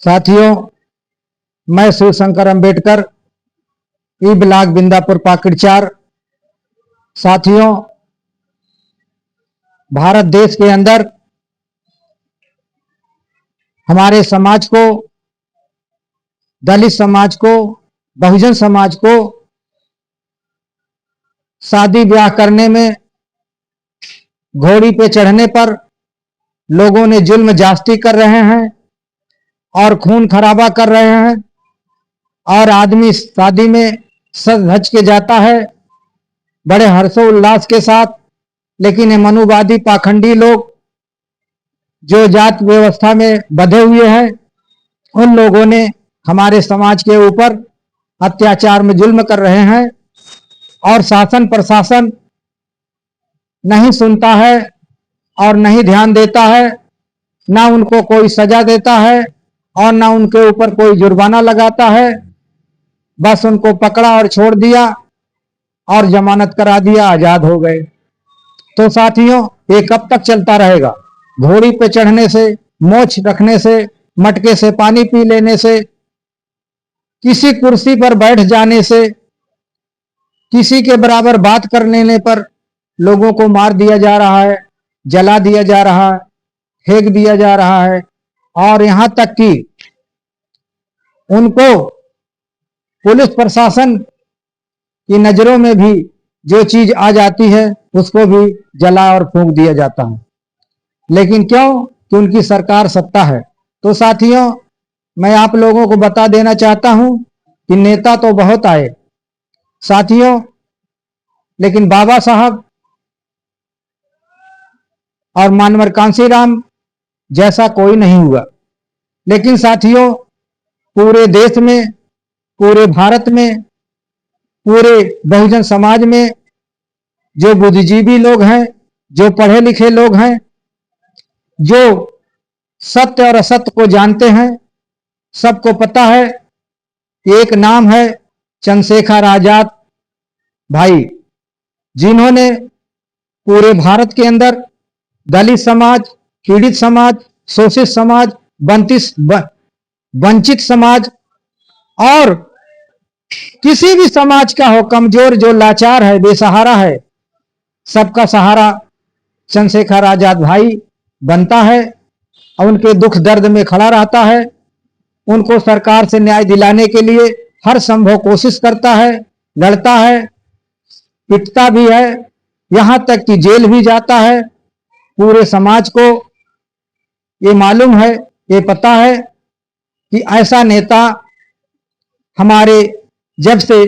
साथियों, मैं Shivshankar Ambedkar, E block Bindapur पाकिड़ 4। साथियों, भारत देश के अंदर हमारे समाज को, दलित समाज को, बहुजन समाज को शादी ब्याह करने में घोड़ी पे चढ़ने पर लोगों ने जुल्म जास्ती कर रहे हैं और खून खराबा कर रहे हैं। और आदमी शादी में सज धज के जाता है बड़े हर्षोल्लास के साथ, लेकिन ये मनुवादी पाखंडी लोग जो जात व्यवस्था में बंधे हुए हैं, उन लोगों ने हमारे समाज के ऊपर अत्याचार में जुल्म कर रहे हैं और शासन प्रशासन नहीं सुनता है और नहीं ध्यान देता है। ना उनको कोई सजा देता है और ना उनके ऊपर कोई जुर्माना लगाता है। बस उनको पकड़ा और छोड़ दिया और जमानत करा दिया, आजाद हो गए। तो साथियों, ये कब तक चलता रहेगा? घोड़ी पे चढ़ने से, मोछ रखने से, मटके से पानी पी लेने से, किसी कुर्सी पर बैठ जाने से, किसी के बराबर बात कर लेने पर लोगों को मार दिया जा रहा है, जला दिया जा रहा है, फेंक दिया जा रहा है। और यहां तक कि उनको पुलिस प्रशासन की नजरों में भी जो चीज आ जाती है उसको भी जला और फूंक दिया जाता है। लेकिन क्यों? कि उनकी सरकार सत्ता है। तो साथियों, मैं आप लोगों को बता देना चाहता हूं कि नेता तो बहुत आए साथियों, लेकिन बाबा साहब और मानवर कांशीराम जैसा कोई नहीं हुआ। लेकिन साथियों, पूरे देश में, पूरे भारत में, पूरे बहुजन समाज में जो बुद्धिजीवी लोग हैं, जो पढ़े लिखे लोग हैं, जो सत्य और असत्य को जानते हैं, सबको पता है कि एक नाम है चंद्रशेखर आजाद भाई, जिन्होंने पूरे भारत के अंदर दलित समाज, पीड़ित समाज, शोषित समाज, वंचित समाज और किसी भी समाज का हो, कमजोर जो लाचार है, बेसहारा है, सबका सहारा चंद्रशेखर आजाद भाई बनता है और उनके दुख दर्द में खड़ा रहता है। उनको सरकार से न्याय दिलाने के लिए हर संभव कोशिश करता है, लड़ता है, पिटता भी है, यहां तक कि जेल भी जाता है। पूरे समाज को ये मालूम है, ये पता है कि ऐसा नेता हमारे जब से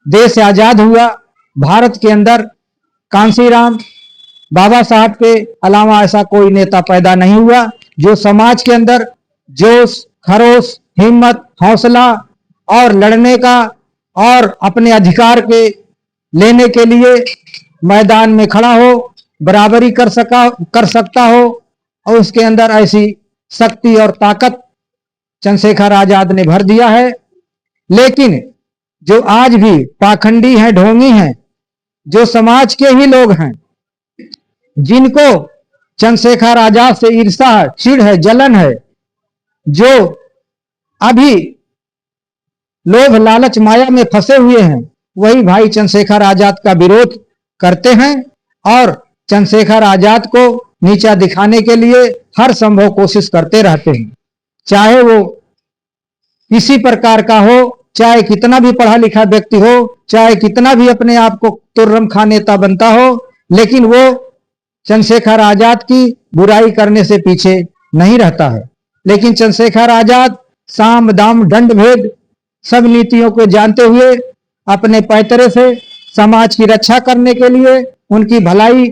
देश आजाद हुआ भारत के अंदर कांशीराम बाबा साहब के अलावा ऐसा कोई नेता पैदा नहीं हुआ जो समाज के अंदर जोश, खरोश, हिम्मत, हौसला और लड़ने का और अपने अधिकार के लेने के लिए मैदान में खड़ा हो, बराबरी कर सकता हो। और उसके अंदर ऐसी शक्ति और ताकत चंद्रशेखर आजाद ने भर दिया है। लेकिन जो आज भी पाखंडी हैं, ढोंगी हैं, जो समाज के ही लोग हैं, जिनको चंद्रशेखर आजाद से ईर्ष्या है, चिढ़ है, जलन है, जो अभी लोभ लालच माया में फंसे हुए हैं, वही भाई चंद्रशेखर आजाद का विरोध करते हैं और चंद्रशेखर आजाद को नीचा दिखाने के लिए हर संभव कोशिश करते रहते हैं। चाहे वो किसी प्रकार का हो, चाहे कितना भी पढ़ा लिखा व्यक्ति हो, चाहे कितना भी अपने आप को तुर्रम खा नेता बनता हो, लेकिन वो चंद्रशेखर आजाद की बुराई करने से पीछे नहीं रहता है। लेकिन चंद्रशेखर आजाद साम दाम दंड भेद सब नीतियों को जानते हुए अपने पैतरे से समाज की रक्षा करने के लिए, उनकी भलाई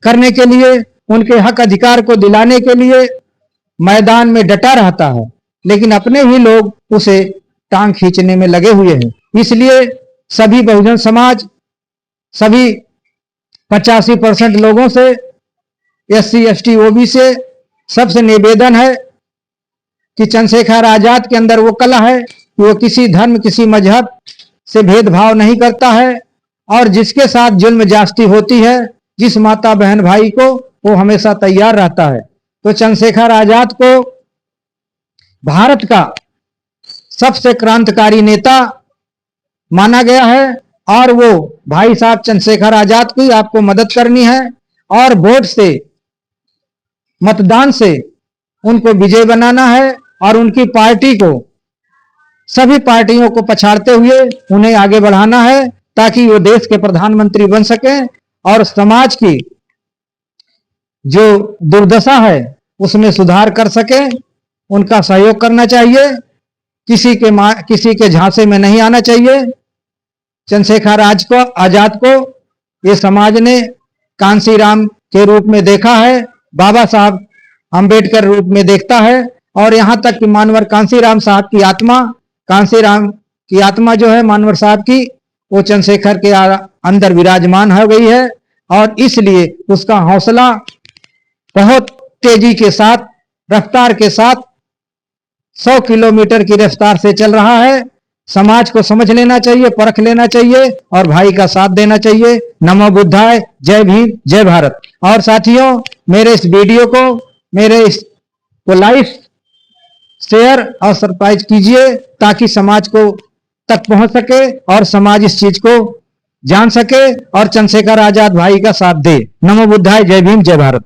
करने के लिए, उनके हक अधिकार को दिलाने के लिए मैदान में डटा रहता है। लेकिन अपने ही लोग उसे टांग खींचने में लगे हुए हैं। इसलिए सभी बहुजन समाज, सभी 85% लोगों से, SC ST OB से सबसे निवेदन है कि चंद्रशेखर आजाद के अंदर वो कला है कि वो किसी धर्म, किसी मजहब से भेदभाव नहीं करता है और जिसके साथ जुल्म जास्ती होती है, जिस माता बहन भाई को, वो हमेशा तैयार रहता है। तो चंद्रशेखर आजाद को भारत का सबसे क्रांतिकारी नेता माना गया है। और वो भाई साहब चंद्रशेखर आजाद की आपको मदद करनी है और वोट से, मतदान से उनको विजय बनाना है और उनकी पार्टी को, सभी पार्टियों को पछाड़ते हुए उन्हें आगे बढ़ाना है ताकि वो देश के प्रधानमंत्री बन सके और समाज की जो दुर्दशा है उसमें सुधार कर सके। उनका सहयोग करना चाहिए, किसी के झांसे में नहीं आना चाहिए। चंद्रशेखर आजाद को ये समाज ने कांशीराम के रूप में देखा है, बाबा साहब अंबेडकर रूप में देखता है और यहां तक कि मानवर कांशीराम साहब की आत्मा, कांशीराम की आत्मा जो है मानवर साहब की, वो चंद्रशेखर के अंदर विराजमान हो गई है और इसलिए उसका हौसला बहुत तेजी के साथ, रफ्तार के साथ 100 किलोमीटर की रफ्तार से चल रहा है। समाज को समझ लेना चाहिए, परख लेना चाहिए और भाई का साथ देना चाहिए। नमो बुद्धाय, जय भीम, जय भारत। और साथियों, मेरे इस वीडियो को, मेरे इस को लाइक, शेयर और सब्सक्राइब कीजिए ताकि समाज को तक पहुंच सके और समाज इस चीज को जान सके और चंद्रशेखर आजाद भाई का साथ दे। नमो बुद्धाय, जय भीम, जय भारत।